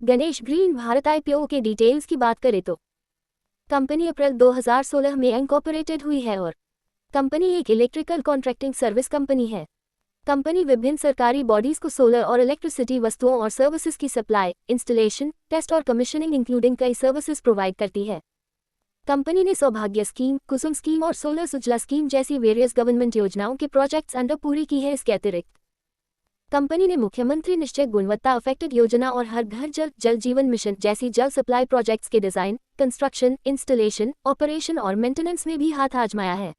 Ganesh green Bharat IPO के details की बात करें तो कंपनी अप्रैल 2016 में इनकॉर्पोरेटेड हुई है और कंपनी एक इलेक्ट्रिकल कॉन्ट्रैक्टिंग सर्विस कंपनी है। कंपनी विभिन्न सरकारी बॉडीज को सोलर और इलेक्ट्रिसिटी वस्तुओं और सर्विसेज की सप्लाई, इंस्टॉलेशन, टेस्ट और कमीशनिंग इंक्लूडिंग कई सर्विसेज प्रोवाइड करती है। कंपनी ने सौभाग्य स्कीम, कुसुम स्कीम और सोलर सुजला स्कीम जैसी वेरियस गवर्नमेंट योजनाओं के प्रोजेक्ट्स अंडर पूरी की है। इसके अतिरिक्त कंपनी ने मुख्यमंत्री निश्चय गुणवत्ता अफेक्टेड योजना और हर घर जल जल जीवन मिशन जैसी जल सप्लाई प्रोजेक्ट्स के डिजाइन, कंस्ट्रक्शन, इंस्टॉलेशन, ऑपरेशन और मेंटेनेंस में भी हाथ आजमाया है।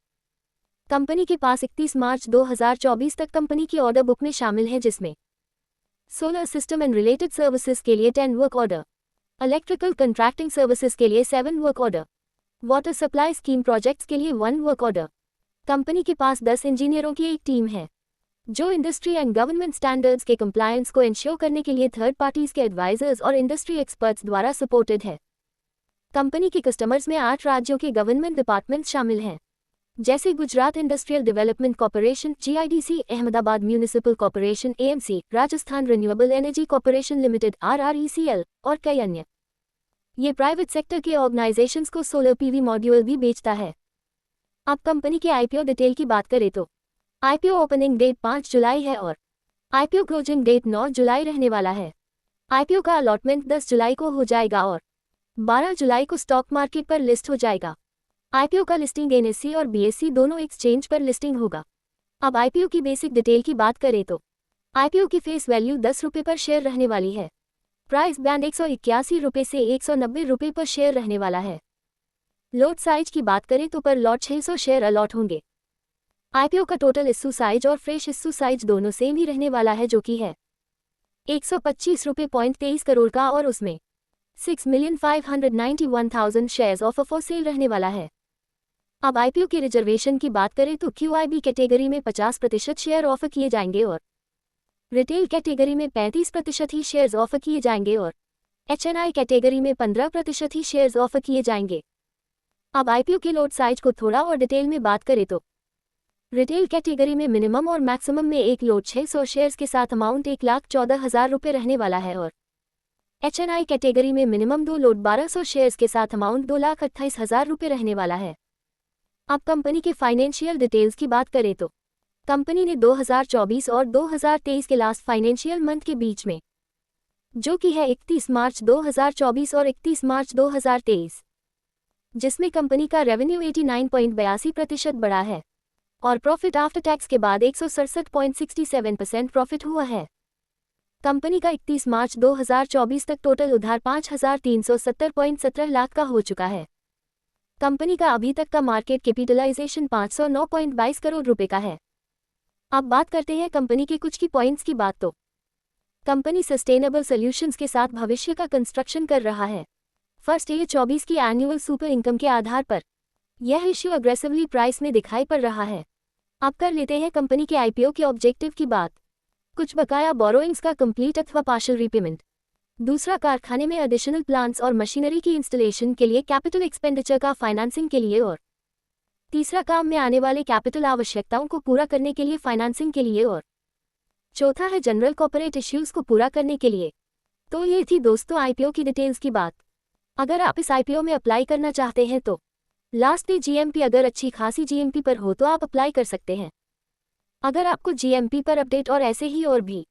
कंपनी के पास 31 मार्च 2024 तक कंपनी की ऑर्डर बुक में शामिल है, जिसमें solar system and related services के लिए 10 work order, electrical contracting services के लिए 7 work order, water supply scheme projects के लिए 1 वर्क ऑर्डर। कंपनी के पास 10 इंजीनियरों की एक टीम है जो इंडस्ट्री एंड गवर्नमेंट स्टैंडर्ड्स के कंप्लायंस को इंश्योर करने के लिए थर्ड पार्टीज के एडवाइजर्स और इंडस्ट्री एक्सपर्ट्स द्वारा सपोर्टेड है। कंपनी के कस्टमर्स में 8 राज्यों के गवर्नमेंट डिपार्टमेंट्स शामिल हैं, जैसे Gujarat industrial development corporation GIDC, Ahmedabad municipal corporation AMC, Rajasthan renewable energy corporation limited RRECL और कई अन्य। ये प्राइवेट सेक्टर के ऑर्गेनाइजेशंस को सोलर PV मॉड्यूल भी बेचता है। अब कंपनी के IPO डिटेल की बात करें तो IPO ओपनिंग डेट 5 जुलाई है और IPO क्लोजिंग डेट 9 जुलाई रहने वाला है। IPO का अलॉटमेंट 10 जुलाई को हो जाएगा और 12 जुलाई को स्टॉक मार्केट पर लिस्ट हो जाएगा। IPO का लिस्टिंग NSE और BSE दोनों एक्सचेंज पर लिस्टिंग होगा। अब IPO की बेसिक डिटेल की बात करें तो IPO की फेस वैल्यू 10 रुपये पर शेयर रहने वाली है। प्राइस बैंड 181 रुपये से 190 रुपये पर शेयर रहने वाला है। लॉट साइज की बात करें तो पर लॉट 600 शेयर अलॉट होंगे। IPO का टोटल इश्यू साइज और फ्रेश इश्यू साइज दोनों सेम ही रहने वाला है, जो कि है 125 रुपये 23 करोड़ का और उसमें 6,591,000 शेयर्स ऑफ फॉर सेल रहने वाला है। अब IPO की रिजर्वेशन की बात करें तो QIB कैटेगरी में 50% शेयर ऑफर किए जाएंगे और रिटेल कैटेगरी में 35% ही शेयर्स ऑफर किए जाएंगे और HNI कैटेगरी में 15% ही शेयर्स ऑफर किए जाएंगे। अब IPO के लॉट साइज को थोड़ा और डिटेल में बात करें तो रिटेल कैटेगरी में मिनिमम और मैक्सिमम में एक लॉट 600 शेयर्स के साथ अमाउंट 1,14,000 रुपये रहने वाला है और HNI कैटेगरी में मिनिमम 2 लॉट 1200 शेयर्स के साथ अमाउंट 2,28,000 रुपये रहने वाला है। अब कंपनी के फाइनेंशियल डिटेल्स की बात करें तो कंपनी ने 2024 और 2023 के लास्ट फाइनेंशियल मंथ के बीच में, जो कि है 31 मार्च 2024 और 31 मार्च 2023, जिसमें कंपनी का रेवेन्यू 89.82% बढ़ा है और प्रॉफिट आफ्टर टैक्स के बाद 167.67% प्रॉफिट हुआ है। कंपनी का 31 मार्च 2024 तक टोटल उधार 5,370.17 लाख का हो चुका है। कंपनी का अभी तक का मार्केट कैपिटलाइजेशन 509.22 करोड़ रुपए का है। अब बात करते हैं कंपनी के कुछ की पॉइंट्स की बात तो कंपनी सस्टेनेबल सॉल्यूशंस के साथ भविष्य का कंस्ट्रक्शन कर रहा है। फर्स्ट ये 24 की एनुअल सुपर इनकम के आधार पर यह इश्यू अग्रेसिवली प्राइस में दिखाई पड़ रहा है। अब कर लेते हैं कंपनी के IPO के ऑब्जेक्टिव की बात। कुछ बकाया बोरोइंग्स का कंप्लीट अथवा पार्शियल रीपेमेंट। दूसरा, कारखाने में एडिशनल प्लांट्स और मशीनरी की इंस्टॉलेशन के लिए कैपिटल एक्सपेंडिचर का फाइनेंसिंग के लिए और तीसरा, काम में आने वाले कैपिटल आवश्यकताओं को पूरा करने के लिए फाइनेंसिंग के लिए और चौथा है जनरल कॉर्पोरेट इश्यूज को पूरा करने के लिए। तो ये थी दोस्तों IPO की डिटेल्स की बात। अगर आप इस IPO में अप्लाई करना चाहते हैं तो लास्ट डे GMP अगर अच्छी खासी GMP पर हो तो आप अप्लाई कर सकते हैं। अगर आपको GMP पर अपडेट और ऐसे ही और भी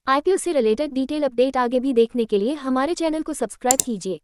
IPO से रिलेटेड डिटेल अपडेट आगे भी देखने के लिए हमारे चैनल को सब्सक्राइब कीजिए।